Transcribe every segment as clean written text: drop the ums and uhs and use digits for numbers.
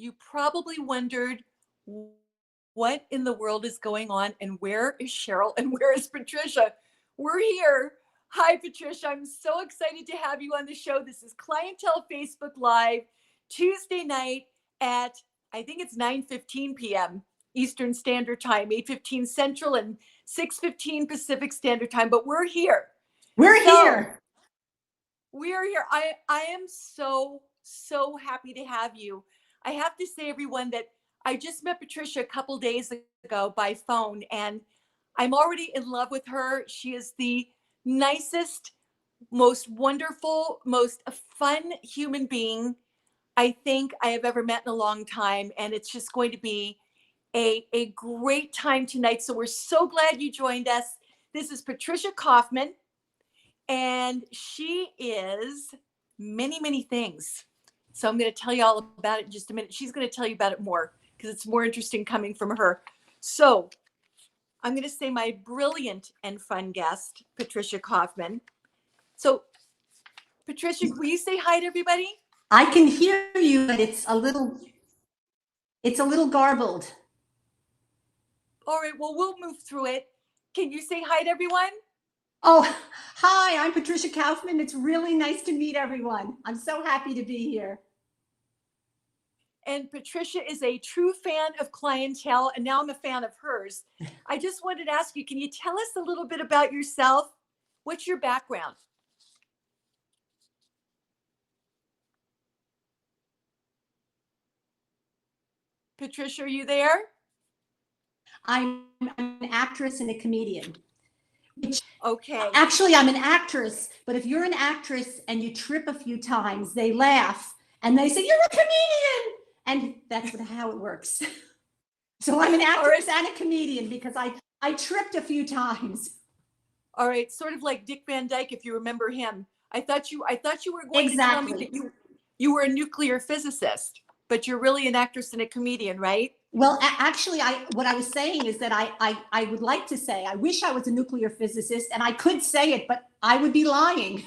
you probably wondered what in the world is going on and where is Sheryl and where is Patricia? We're here. Hi, Patricia. I'm so excited to have you on the show. This is Clientele Facebook Live, Tuesday night at, I think it's 9:15 p.m. Eastern Standard Time, 8:15 Central and 6:15 Pacific Standard Time. But we're here. We're here. We're here. I am so happy to have you. I have to say, everyone, that I just met Patricia a couple days ago by phone, and I'm already in love with her. She is the nicest, most wonderful, most fun human being I think I have ever met in a long time. And it's just going to be a great time tonight. So we're so glad you joined us. This is Patricia Kaufman, and she is many, many things. So I'm going to tell you all about it in just a minute. She's going to tell you about it more because it's more interesting coming from her. So I'm going to say my brilliant and fun guest, Patricia Kaufman. So Patricia, will you say hi to everybody? I can hear you, but it's a little garbled. All right, well, we'll move through it. Can you say hi to everyone? Oh, hi, I'm Patricia Kaufman. It's really nice to meet everyone. I'm so happy to be here. And Patricia is a true fan of Clientele, and now I'm a fan of hers. I just wanted to ask you, can you tell us a little bit about yourself? What's your background? Patricia, are you there? I'm an actress and a comedian. Okay. Actually, I'm an actress, but if you're an actress and you trip a few times, they laugh and they say, you're a comedian. And that's how it works. So I'm an actress and a comedian because I tripped a few times. All right, sort of like Dick Van Dyke, if you remember him. I thought you were going to tell me that you were a nuclear physicist, but you're really an actress and a comedian, right? Well, actually, what I was saying is that I would like to say, I wish I was a nuclear physicist and I could say it, but I would be lying.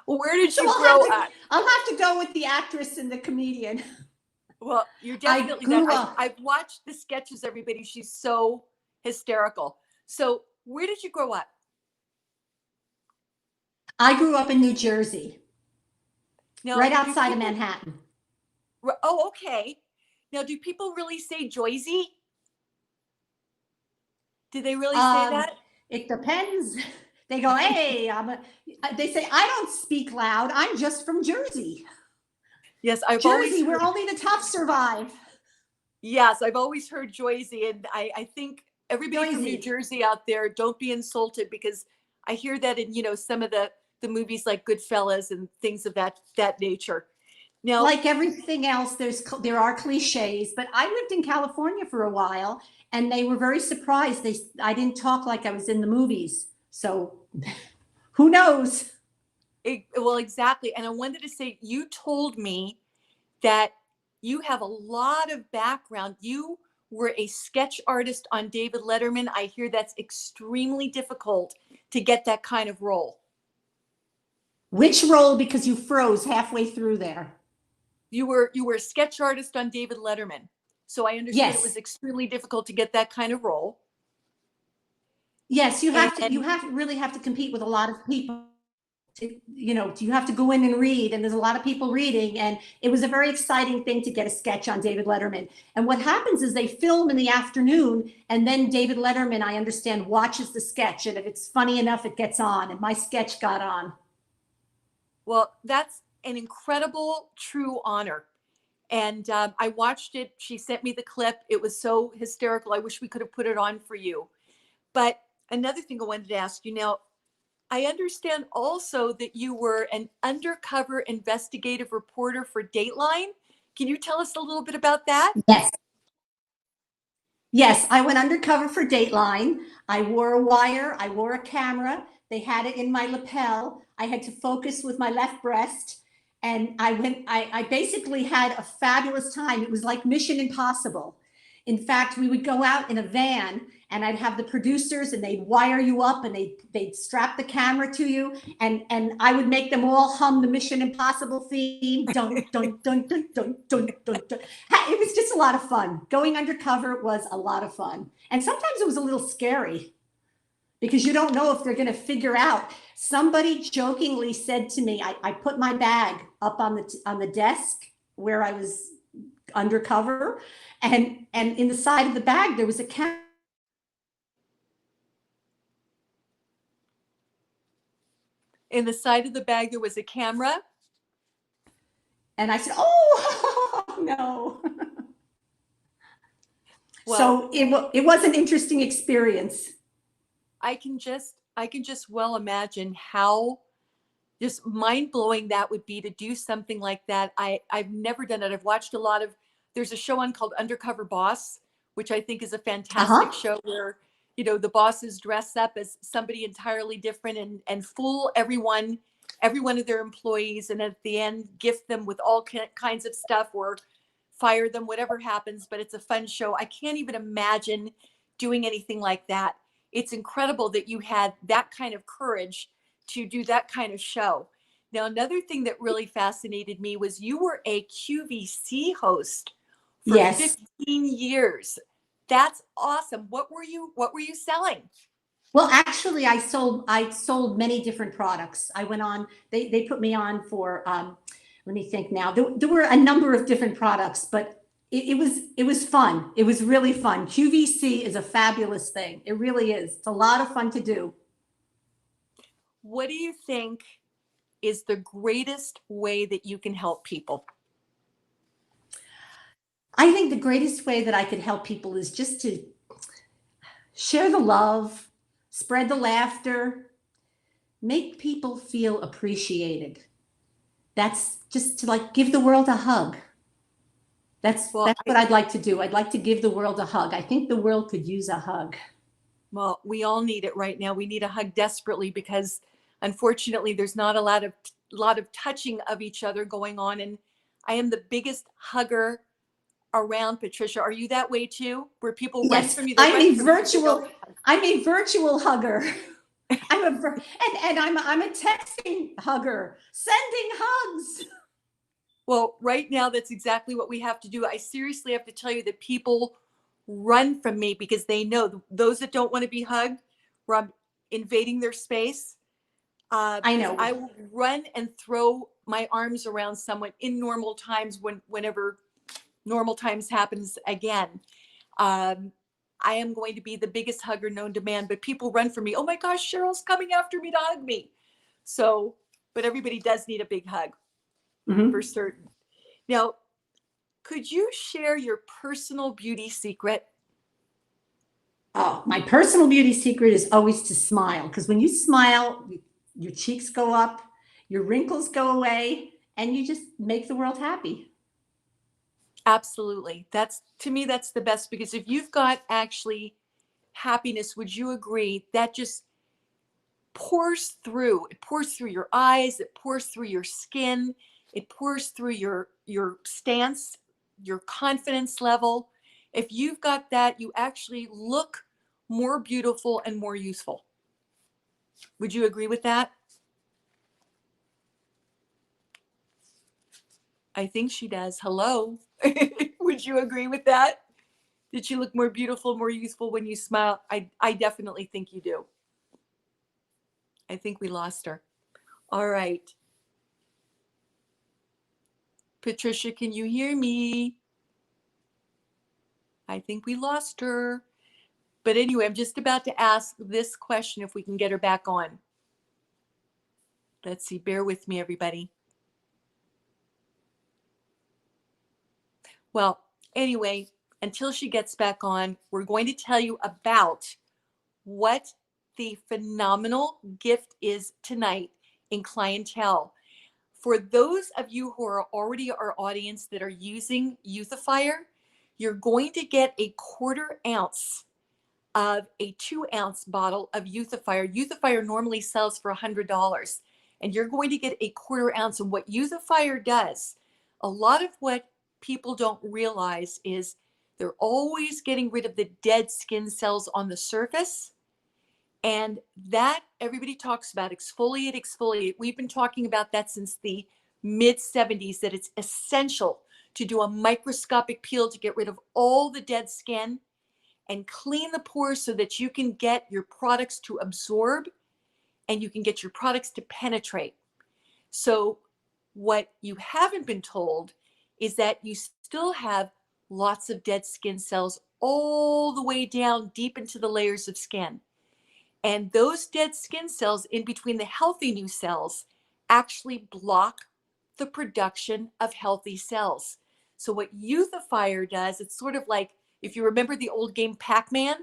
Well, where did you grow up? I'll have to go with the actress and the comedian. Well, you're definitely that. I've watched the sketches, everybody. She's so hysterical. So where did you grow up? I grew up in New Jersey, right outside of Manhattan. Oh, okay. Now, do people really say Joyzy? Do they really say that? It depends. They go, hey, they say, I don't speak loud. I'm just from Jersey. Yes, Jersey, where only the tough survive. Yes, I've always heard Joyzy, and I think everybody from New Jersey out there, don't be insulted, because I hear that in some of the movies like Goodfellas and things of that nature. Now, like everything else, there are cliches, but I lived in California for a while, and they were very surprised. I didn't talk like I was in the movies, so who knows? Well, exactly. And I wanted to say, you told me that you have a lot of background. You were a sketch artist on David Letterman. I hear that's extremely difficult to get that kind of role. Which role? Because you froze halfway through there. You were a sketch artist on David Letterman. So I understand it was extremely difficult to get that kind of role. Yes, you really have to compete with a lot of people. You have to go in and read, and there's a lot of people reading, and it was a very exciting thing to get a sketch on David Letterman. And what happens is they film in the afternoon, and then David Letterman, I understand, watches the sketch, and if it's funny enough, it gets on, and my sketch got on. Well, that's an incredible, true honor. And I watched it. She sent me the clip. It was so hysterical. I wish we could have put it on for you. But another thing I wanted to ask you now, I understand also that you were an undercover investigative reporter for Dateline. Can you tell us a little bit about that? Yes. Yes, I went undercover for Dateline. I wore a wire. I wore a camera. They had it in my lapel. I had to focus with my left breast. And I basically had a fabulous time. It was like Mission Impossible. In fact, we would go out in a van and I'd have the producers and they'd wire you up and they'd strap the camera to you and I would make them all hum the Mission Impossible theme. Dun, dun, dun, dun, dun, dun, dun, dun. It was just a lot of fun. Going undercover was a lot of fun. And sometimes it was a little scary because you don't know if they're going to figure out. Somebody jokingly said to me, I put my bag up on the desk where I was undercover, and in the side of the bag there was a camera. In the side of the bag there was a camera. And I said, oh no. Well, so it was an interesting experience. I can just well imagine how just mind-blowing that would be to do something like that. I've never done it. I've watched a lot of, there's a show on called Undercover Boss, which I think is a fantastic show where, you know, the bosses dress up as somebody entirely different and fool every one of their employees, and at the end gift them with all kinds of stuff or fire them, whatever happens. But it's a fun show. I can't even imagine doing anything like that. It's incredible that you had that kind of courage to do that kind of show. Now, another thing that really fascinated me was you were a QVC host for 15 years. That's awesome. What were you selling? Well, actually, I sold many different products. I went on, they put me on for, let me think now. There were a number of different products, but it was fun. It was really fun. QVC is a fabulous thing. It really is. It's a lot of fun to do. What do you think is the greatest way that you can help people? I think the greatest way that I could help people is just to share the love, spread the laughter, make people feel appreciated. That's just to like give the world a hug. That's what I'd like to do. I'd like to give the world a hug. I think the world could use a hug. Well, we all need it right now. We need a hug desperately because unfortunately there's not a lot of touching of each other going on. And I am the biggest hugger around, Patricia. Are you that way too? Where people run from you? I'm a virtual hugger. I'm a texting hugger, sending hugs. Well, right now, that's exactly what we have to do. I seriously have to tell you that people run from me because they know those that don't want to be hugged, I'm invading their space. I know. I will run and throw my arms around someone in normal times whenever normal times happens again. I am going to be the biggest hugger known to man, but people run from me. Oh my gosh, Sheryl's coming after me to hug me. So, but everybody does need a big hug. For certain. Now, could you share your personal beauty secret? Oh, my personal beauty secret is always to smile, because when you smile, your cheeks go up, your wrinkles go away, and you just make the world happy. Absolutely. To me, that's the best, because if you've got actually happiness, would you agree that just pours through? It pours through your eyes, it pours through your skin, it pours through your stance, your confidence level. If you've got that, you actually look more beautiful and more useful. Would you agree with that? I think she does. Hello. Would you agree with that? Did you look more beautiful, more useful when you smile? I definitely think you do. I think we lost her. All right. Patricia, can you hear me? I think we lost her. But anyway, I'm just about to ask this question if we can get her back on. Let's see. Bear with me, everybody. Well, anyway, until she gets back on, we're going to tell you about what the phenomenal gift is tonight in Clientele. For those of you who are already our audience that are using Youthifier, you're going to get a 1/4 ounce of a 2-ounce bottle of Youthifier. Youthifier normally sells for $100, and you're going to get a 1/4 ounce. And what Youthifier does, a lot of what people don't realize is They're always getting rid of the dead skin cells on the surface. And that everybody talks about, exfoliate, exfoliate. We've been talking about that since the mid 70s, that it's essential to do a microscopic peel to get rid of all the dead skin and clean the pores so that you can get your products to absorb and you can get your products to penetrate. So what you haven't been told is that you still have lots of dead skin cells all the way down deep into the layers of skin. And those dead skin cells in between the healthy new cells actually block the production of healthy cells. So what Youthifier does, it's sort of like, if you remember the old game Pac-Man,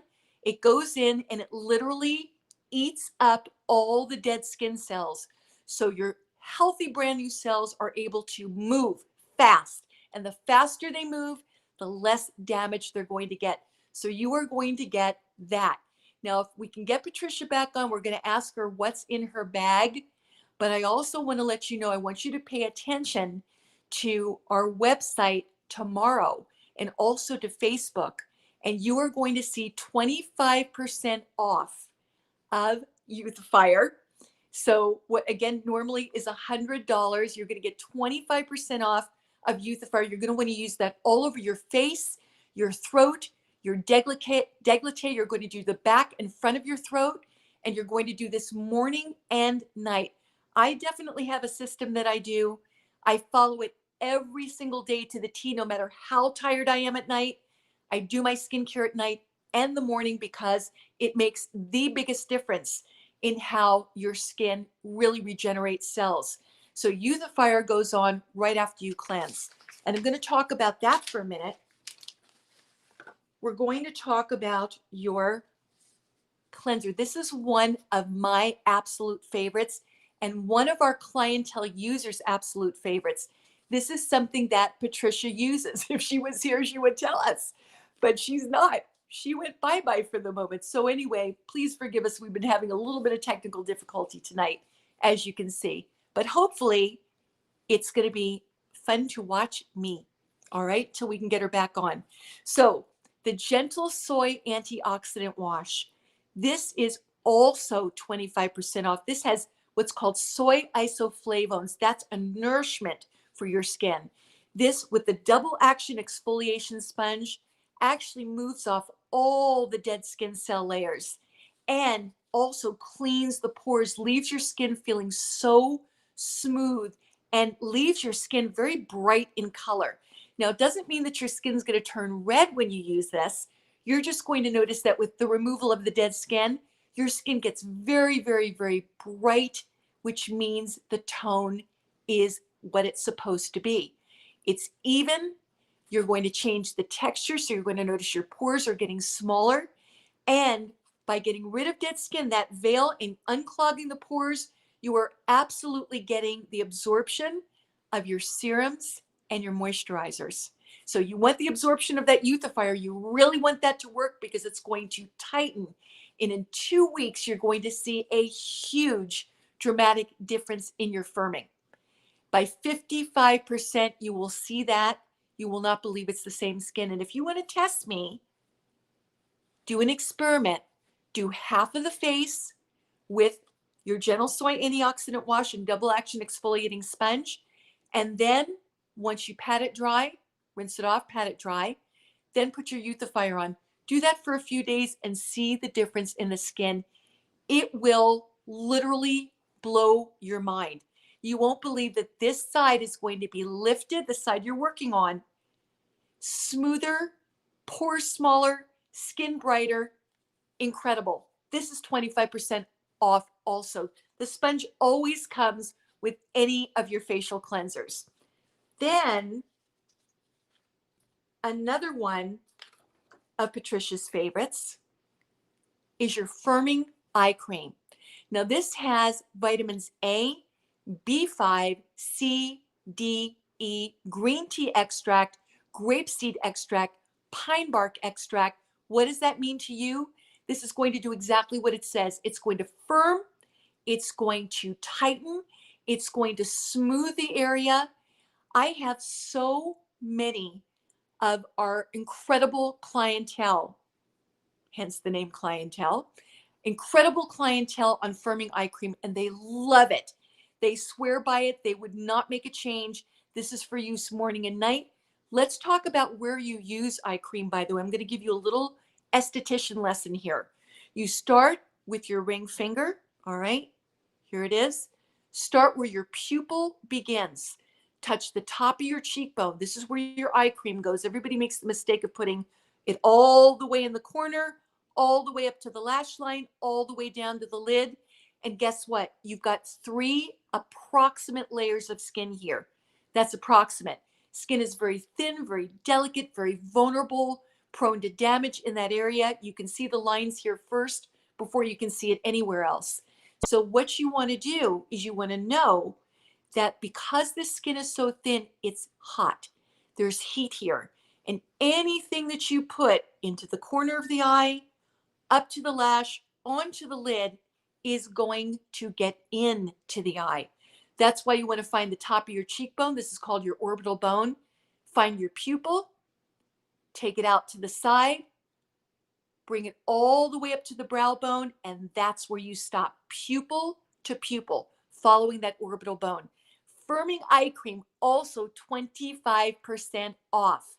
it goes in and it literally eats up all the dead skin cells. So your healthy brand new cells are able to move fast. And the faster they move, the less damage they're going to get. So you are going to get that. Now, if we can get Patricia back on, we're going to ask her what's in her bag. But I also want to let you know, I want you to pay attention to our website tomorrow and also to Facebook. And you are going to see 25% off of Youthifier. So what, again, normally is $100, you're going to get 25% off of Youthifier. You're going to want to use that all over your face, your throat, your décolleté. You're going to do the back and front of your throat, and you're going to do this morning and night. I definitely have a system that I do. I follow it every single day to the T, no matter how tired I am at night. I do my skincare at night and the morning because it makes the biggest difference in how your skin really regenerates cells. So Youthifier goes on right after you cleanse. And I'm going to talk about that for a minute. We're going to talk about your cleanser. This is one of my absolute favorites and one of our clientele users' absolute favorites. This is something that Patricia uses. If she was here, she would tell us, but she's not. She went bye-bye for the moment. So anyway, please forgive us. We've been having a little bit of technical difficulty tonight, as you can see, but hopefully it's going to be fun to watch me. All right, till we can get her back on. So the Gentle Soy Antioxidant Wash. This is also 25% off. This has what's called soy isoflavones. That's a nourishment for your skin. This, with the double action exfoliation sponge, actually moves off all the dead skin cell layers and also cleans the pores, leaves your skin feeling so smooth and leaves your skin very bright in color. Now, it doesn't mean that your skin's going to turn red when you use this. You're just going to notice that with the removal of the dead skin, your skin gets very, very, very bright, which means the tone is what it's supposed to be. It's even. You're going to change the texture, so you're going to notice your pores are getting smaller. And by getting rid of dead skin, that veil, and unclogging the pores, you are absolutely getting the absorption of your serums and your moisturizers. So you want the absorption of that Youthifier. You really want that to work because it's going to tighten. And in 2 weeks, you're going to see a huge dramatic difference in your firming. By 55%, you will see that. You will not believe it's the same skin. And if you want to test me, do an experiment. Do half of the face with your Gentle Soy Antioxidant Wash and double action exfoliating sponge. And then once you pat it dry, rinse it off, pat it dry, then put your Youthifier on. Do that for a few days and see the difference in the skin. It will literally blow your mind. You won't believe that this side is going to be lifted, the side you're working on, smoother, pores smaller, skin brighter, incredible. This is 25% off also. The sponge always comes with any of your facial cleansers. Then another one of Patricia's favorites is your firming eye cream. Now this has vitamins A, B5, C, D, E, green tea extract, grapeseed extract, pine bark extract. What does that mean to you? This is going to do exactly what it says. It's going to firm, it's going to tighten, it's going to smooth the area. I have so many of our incredible clientele, hence the name Clientele. Incredible clientele on firming eye cream, and they love it. They swear by it. They would not make a change. This is for use morning and night. Let's talk about where you use eye cream, by the way. I'm going to give you a little esthetician lesson here. You start with your ring finger, all right? Here it is. Start where your pupil begins. Touch the top of your cheekbone. This is where your eye cream goes. Everybody makes the mistake of putting it all the way in the corner, all the way up to the lash line, all the way down to the lid. And guess what? You've got 3 approximate layers of skin here. That's approximate. Skin is very thin, very delicate, very vulnerable, prone to damage in that area. You can see the lines here first before you can see it anywhere else. So what you want to do is you want to know that because the skin is so thin, it's hot. There's heat here. And anything that you put into the corner of the eye, up to the lash, onto the lid, is going to get into the eye. That's why you want to find the top of your cheekbone. This is called your orbital bone. Find your pupil, take it out to the side, bring it all the way up to the brow bone, and that's where you stop. Pupil to pupil, following that orbital bone. Firming eye cream, also 25% off.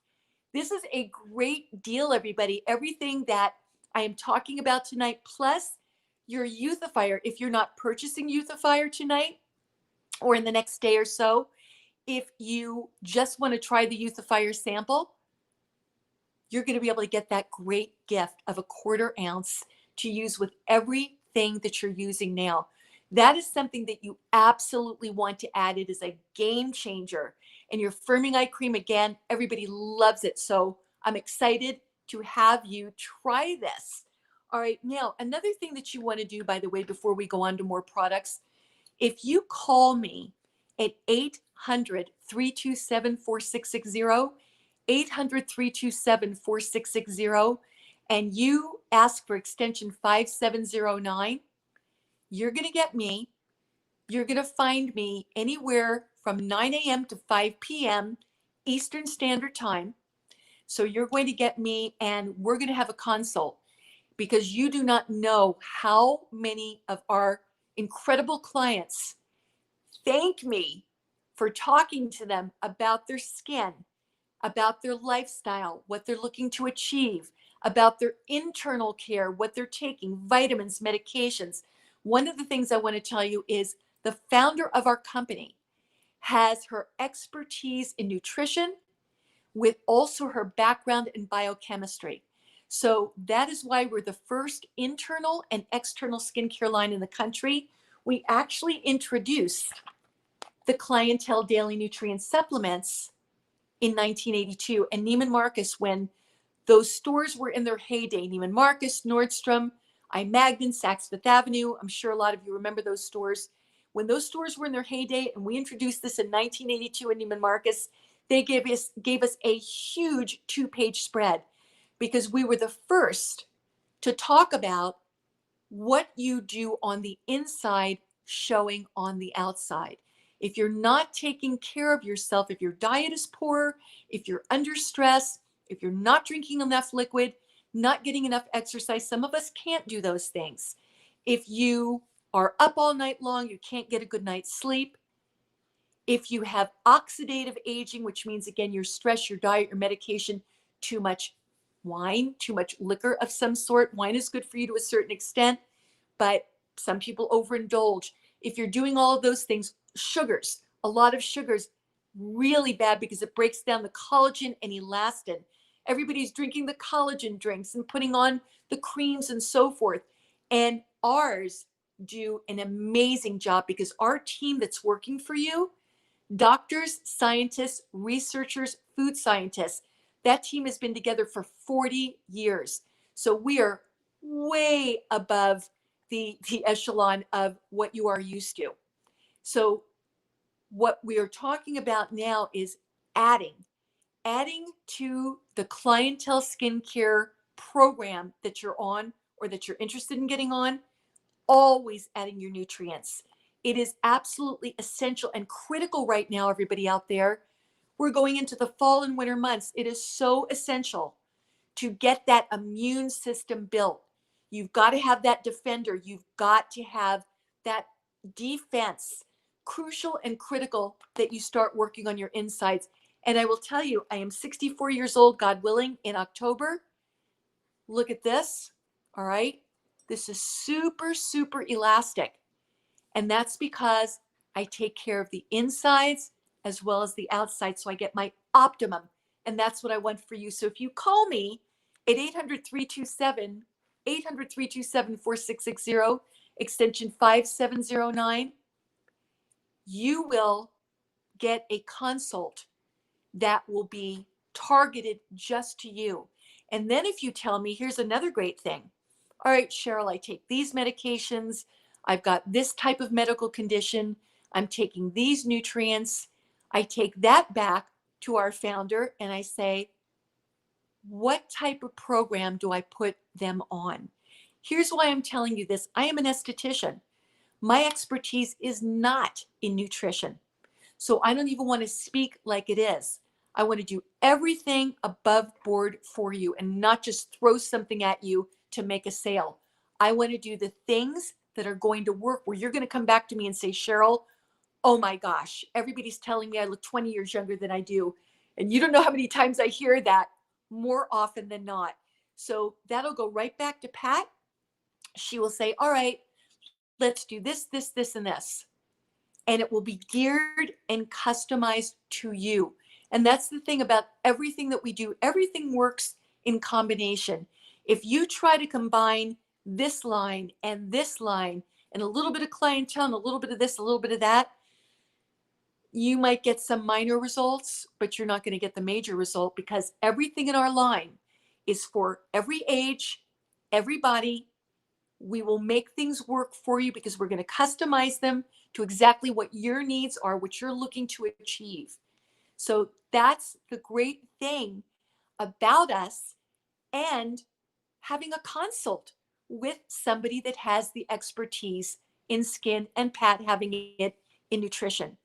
This is a great deal, everybody. Everything that I am talking about tonight, plus your Youthifier. If you're not purchasing Youthifier tonight or in the next day or so, if you just want to try the Youthifier sample, you're going to be able to get that great gift of a 1/4 ounce to use with everything that you're using now. That is something that you absolutely want to add. It is a game changer. And your firming eye cream, again, everybody loves it. So I'm excited to have you try this. All right. Now, another thing that you want to do, by the way, before we go on to more products, if you call me at 800-327-4660, 800-327-4660, and you ask for extension 5709, you're going to get me. You're going to find me anywhere from 9 a.m. to 5 p.m. Eastern Standard Time. So you're going to get me, and we're going to have a consult, because you do not know how many of our incredible clients thank me for talking to them about their skin, about their lifestyle, what they're looking to achieve, about their internal care, what they're taking, vitamins, medications. One of the things I want to tell you is the founder of our company has her expertise in nutrition with also her background in biochemistry. So that is why we're the first internal and external skincare line in the country. We actually introduced the Clientele Daily Nutrient Supplements in 1982. And Neiman Marcus, when those stores were in their heyday, Neiman Marcus, Nordstrom, I. Magnin, Saks Fifth Avenue, I'm sure a lot of you remember those stores. When those stores were in their heyday and we introduced this in 1982 in Neiman Marcus, they gave us a huge 2-page spread, because we were the first to talk about what you do on the inside showing on the outside. If you're not taking care of yourself, if your diet is poor, if you're under stress, if you're not drinking enough liquid, not getting enough exercise, some of us can't do those things. If you are up all night long, you can't get a good night's sleep. If you have oxidative aging, which means, again, your stress, your diet, your medication, too much wine, too much liquor of some sort. Wine is good for you to a certain extent, but some people overindulge. If you're doing all of those things, sugars, a lot of sugars, really bad, because it breaks down the collagen and elastin. Everybody's drinking the collagen drinks and putting on the creams and so forth. And ours do an amazing job, because our team that's working for you, doctors, scientists, researchers, food scientists, that team has been together for 40 years. So we are way above the echelon of what you are used to. So what we are talking about now is adding to the Clientele Skincare program that you're on, or that you're interested in getting on, always adding your nutrients. It is absolutely essential and critical right now, everybody out there. we're going into the fall and winter months. It is so essential to get that immune system built. You've got to have that defender. You've got to have that defense. Crucial and critical that you start working on your insides. And I will tell you, I am 64 years old, God willing, in October. Look at this. All right. This is super, super elastic. And that's because I take care of the insides as well as the outside. So I get my optimum. And that's what I want for you. So if you call me at 800-327-4660, extension 5709, you will get a consult that will be targeted just to you. And then if you tell me, here's another great thing. All right, Sheryl, I take these medications. I've got this type of medical condition. I'm taking these nutrients. I take that back to our founder and I say, what type of program do I put them on? Here's why I'm telling you this. I am an esthetician. My expertise is not in nutrition. So I don't even want to speak like it is. I want to do everything above board for you and not just throw something at you to make a sale. I want to do the things that are going to work where you're going to come back to me and say, Sheryl, oh my gosh, everybody's telling me I look 20 years younger than I do. And you don't know how many times I hear that, more often than not. So that'll go right back to Pat. She will say, all right, let's do this, this, this, and this. And it will be geared and customized to you. And that's the thing about everything that we do. Everything works in combination. If you try to combine this line and a little bit of clientele and a little bit of this, a little bit of that, you might get some minor results, but you're not going to get the major result because everything in our line is for every age, everybody. We will make things work for you because we're going to customize them to exactly what your needs are, what you're looking to achieve. So that's the great thing about us and having a consult with somebody that has the expertise in skin and Pat having it in nutrition.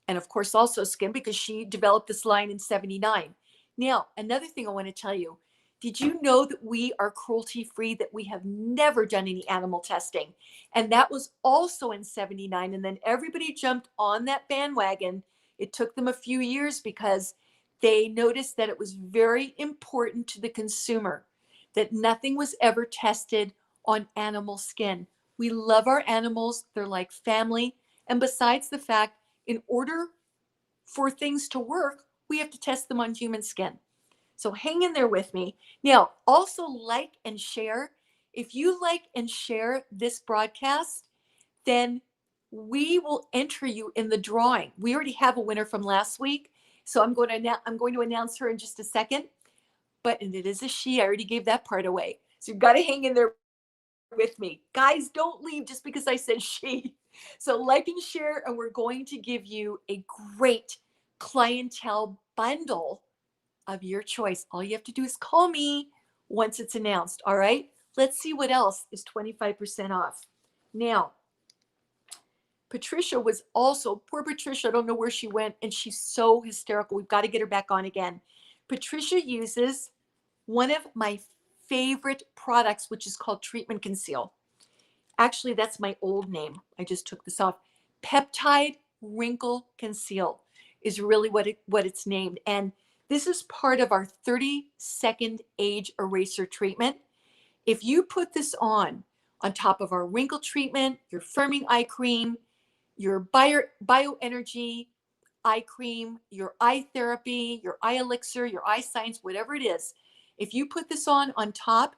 And of course, also skin because she developed this line in 79. Now, another thing I want to tell you, did you know that we are cruelty free, that we have never done any animal testing? And that was also in 79. And then everybody jumped on that bandwagon. It took them a few years because they noticed that it was very important to the consumer that nothing was ever tested on animal skin. We love our animals. They're like family. And besides the fact, in order for things to work, we have to test them on human skin. So hang in there with me. Now, also like and share. If you like and share this broadcast, then we will enter you in the drawing. We already have a winner from last week. So I'm going to announce her in just a second. And it is a she. I already gave that part away. So you've got to hang in there with me. Guys, don't leave just because I said she. So like and share, and we're going to give you a great clientele bundle of your choice. All you have to do is call me once it's announced. All right. Let's see what else is 25% off. Now, Patricia was also, poor Patricia, I don't know where she went, and she's so hysterical. We've got to get her back on again. Patricia uses one of my favorite products, which is called Treatment Conceal. Actually, that's my old name. I just took this off. Peptide Wrinkle Conceal is really what it's named. And this is part of our 30-second age eraser treatment. If you put this on top of our wrinkle treatment, your firming eye cream, your bioenergy eye cream, your eye therapy, your eye elixir, your eye science, whatever it is, if you put this on top,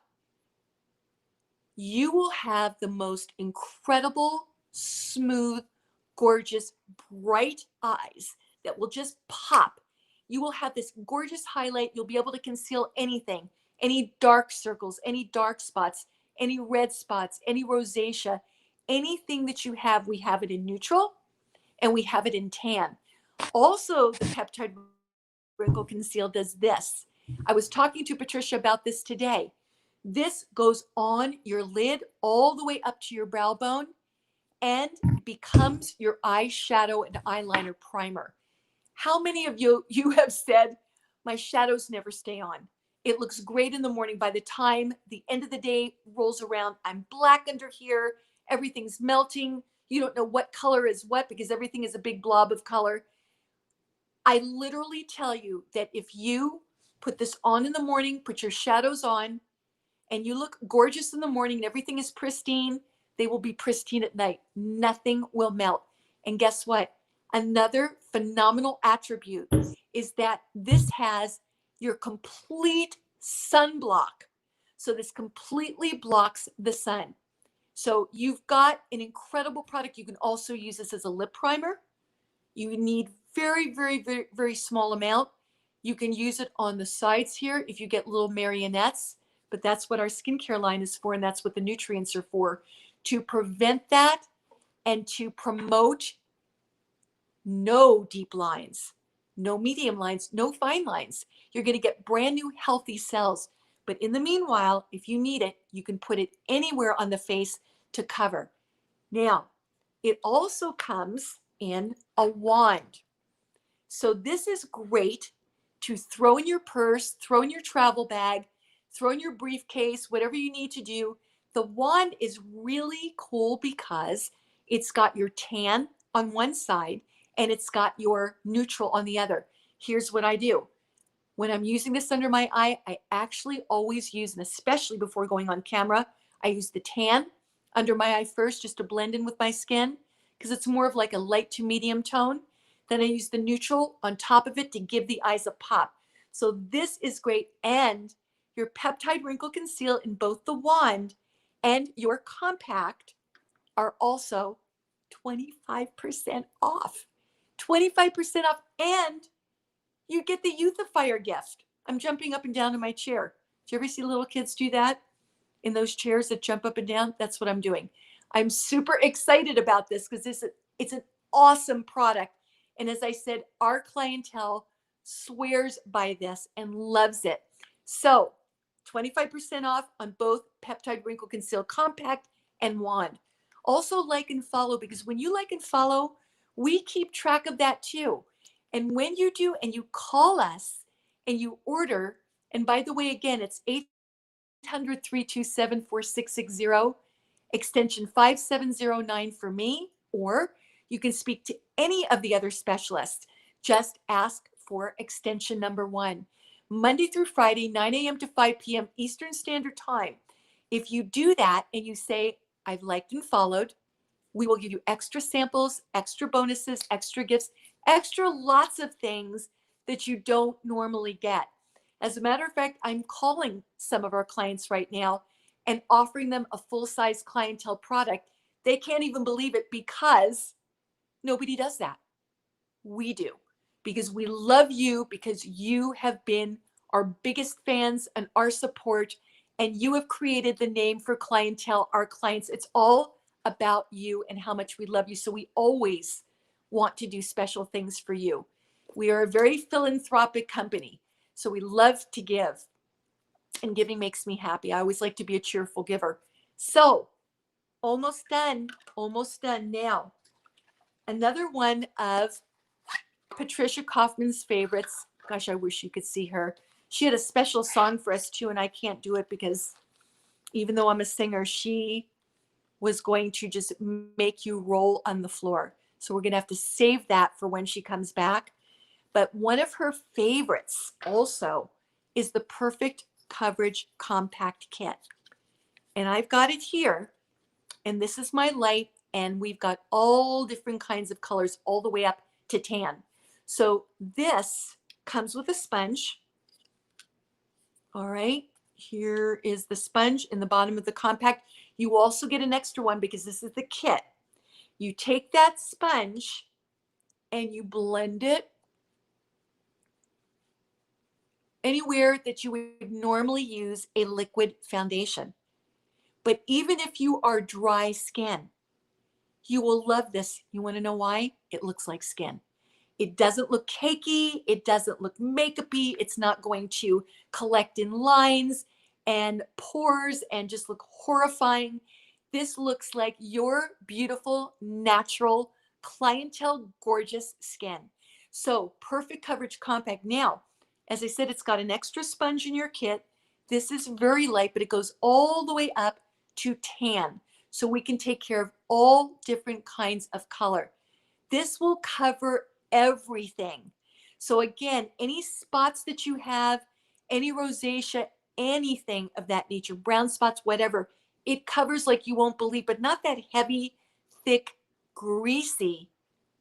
you will have the most incredible, smooth, gorgeous, bright eyes that will just pop. You will have this gorgeous highlight. You'll be able to conceal anything, any dark circles, any dark spots, any red spots, any rosacea, anything that you have. We have it in neutral and we have it in tan. Also, the Peptide Wrinkle Conceal does this. I was talking to Patricia about this today. This goes on your lid all the way up to your brow bone and becomes your eyeshadow and eyeliner primer. How many of you have said, my shadows never stay on? It looks great in the morning. By the time the end of the day rolls around, I'm black under here. Everything's melting. You don't know what color is what because everything is a big blob of color. I literally tell you that if you put this on in the morning, put your shadows on, and you look gorgeous in the morning and everything is pristine, they will be pristine at night. Nothing will melt. And guess what? Another phenomenal attribute is that this has your complete sunblock. So this completely blocks the sun. So you've got an incredible product. You can also use this as a lip primer. You need very, very, very, very small amount. You can use it on the sides here if you get little marionettes, but that's what our skincare line is for, and that's what the nutrients are for, to prevent that and to promote no deep lines, no medium lines, no fine lines. You're going to get brand new healthy cells. But in the meanwhile, if you need it, you can put it anywhere on the face to cover. Now, it also comes in a wand. So this is great to throw in your purse, throw in your travel bag, throw in your briefcase, whatever you need to do. The wand is really cool because it's got your tan on one side and it's got your neutral on the other. Here's what I do. When I'm using this under my eye, I actually always use, and especially before going on camera, I use the tan under my eye first just to blend in with my skin because it's more of like a light to medium tone. Then I use the neutral on top of it to give the eyes a pop. So this is great. And your Peptide Wrinkle Conceal in both the wand and your compact are also 25% off. 25% off. And you get the Youthifier gift. I'm jumping up and down in my chair. Do you ever see little kids do that in those chairs that jump up and down? That's what I'm doing. I'm super excited about this because it's an awesome product. And as I said, our clientele swears by this and loves it. So 25% off on both Peptide Wrinkle Conceal Compact and Wand. Also like and follow, because when you like and follow, we keep track of that too. And when you do and you call us and you order, and by the way, again, it's 800-327-4660, extension 5709 for me, or you can speak to any of the other specialists. Just ask for extension number 1. Monday through Friday, 9 a.m. to 5 p.m. Eastern Standard Time. If you do that and you say, I've liked and followed, we will give you extra samples, extra bonuses, extra gifts, extra lots of things that you don't normally get. As a matter of fact, I'm calling some of our clients right now and offering them a full-size clientele product. They can't even believe it because nobody does that. We do, because we love you, because you have been our biggest fans and our support, and you have created the name for clientele, our clients. It's all about you and how much we love you. So we always want to do special things for you. We are a very philanthropic company, so we love to give, and giving makes me happy. I always like to be a cheerful giver. So almost done now. Another one of Patricia Kaufman's favorites. Gosh, I wish you could see her. She had a special song for us too, and I can't do it because even though I'm a singer, she was going to just make you roll on the floor. So we're going to have to save that for when she comes back. But one of her favorites also is the Perfect Coverage Compact Kit. And I've got it here. And this is my light. And we've got all different kinds of colors all the way up to tan. So this comes with a sponge. All right. Here is the sponge in the bottom of the compact. You also get an extra one because this is the kit. You take that sponge and you blend it anywhere that you would normally use a liquid foundation. But even if you are dry skin, you will love this. You want to know why? It looks like skin. It doesn't look cakey. It doesn't look makeup-y. It's not going to collect in lines and pores and just look horrifying. This looks like your beautiful, natural, clientele, gorgeous skin. So perfect coverage compact. Now, as I said, it's got an extra sponge in your kit. This is very light, but it goes all the way up to tan. So we can take care of all different kinds of color. This will cover everything. So again, any spots that you have, any rosacea, anything of that nature, brown spots, whatever, it covers like you won't believe, but not that heavy, thick, greasy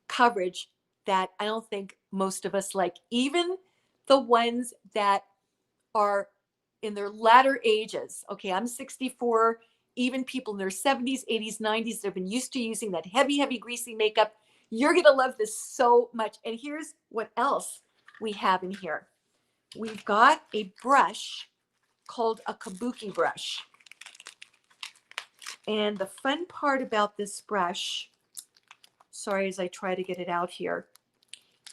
coverage that I don't think most of us like. Even the ones that are in their latter ages. Okay, I'm 64. Even people in their 70s, 80s, 90s that have been used to using that heavy, heavy, greasy makeup. You're going to love this so much. And here's what else we have in here. We've got a brush called a kabuki brush. And the fun part about this brush, sorry, as I try to get it out here,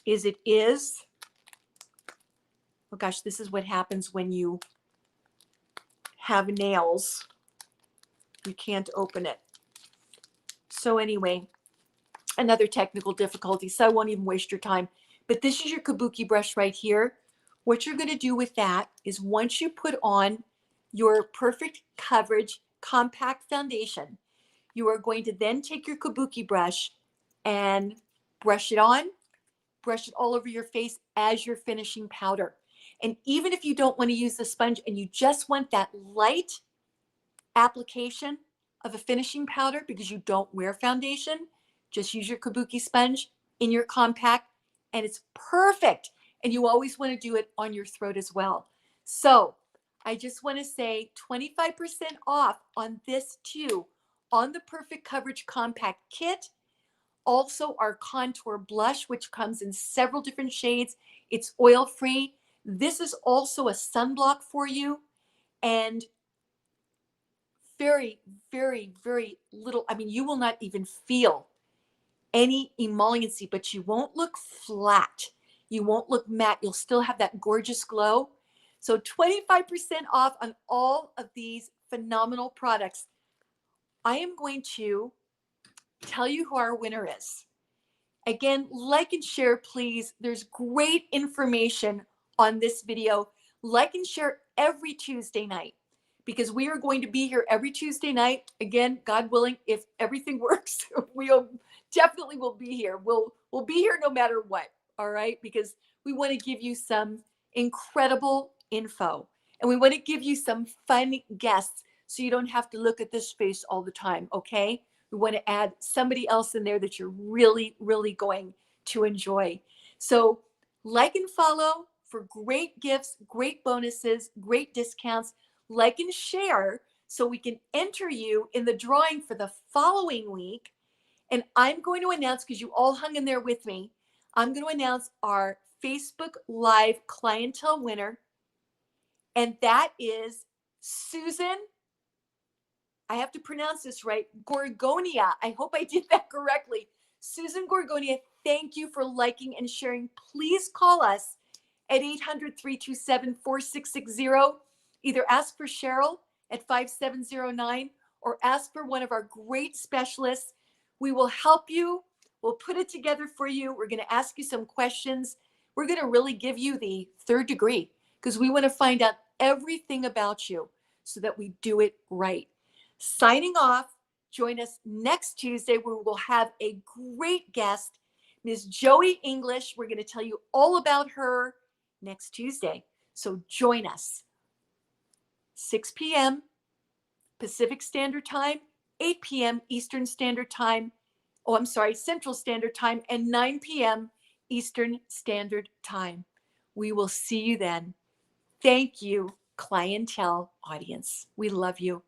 is it is, oh gosh, this is what happens when you have nails. You can't open it. So anyway, another technical difficulty, so I won't even waste your time. But this is your kabuki brush right here. What you're going to do with that is once you put on your perfect coverage compact foundation, you are going to then take your kabuki brush and brush it on, brush it all over your face as your finishing powder. And even if you don't want to use the sponge and you just want that light application of a finishing powder because you don't wear foundation, just use your kabuki sponge in your compact and it's perfect. And you always want to do it on your throat as well. So I just want to say 25% off on this too, on the Perfect Coverage Compact Kit. Also our contour blush, which comes in several different shades. It's oil-free. This is also a sunblock for you. And very, very, very little. I mean, you will not even feel any emolliency, but you won't look flat. You won't look matte. You'll still have that gorgeous glow. So 25% off on all of these phenomenal products. I am going to tell you who our winner is. Again, like and share, please. There's great information on this video. Like and share every Tuesday night because we are going to be here every Tuesday night. Again, God willing, if everything works, we'll definitely will be here. We'll be here no matter what. All right, because we want to give you some incredible info and we want to give you some fun guests so you don't have to look at this face all the time. Okay. We want to add somebody else in there that you're really, really going to enjoy. So like and follow for great gifts, great bonuses, great discounts. Like and share so we can enter you in the drawing for the following week. And I'm going to announce, because you all hung in there with me, I'm going to announce our Facebook Live clientele winner. And that is Susan, I have to pronounce this right, Gorgonia. I hope I did that correctly. Susan Gorgonia, thank you for liking and sharing. Please call us at 800-327-4660. Either ask for Sheryl at 5709 or ask for one of our great specialists. We will help you. We'll put it together for you. We're going to ask you some questions. We're going to really give you the third degree because we want to find out everything about you so that we do it right. Signing off. Join us next Tuesday where we'll have a great guest, Ms. Joey English. We're going to tell you all about her next Tuesday. So join us. 6 p.m. Pacific Standard Time, 8 p.m. Eastern Standard Time. Oh, I'm sorry, Central Standard Time, and 9 p.m. Eastern Standard Time. We will see you then. Thank you, clientele audience. We love you.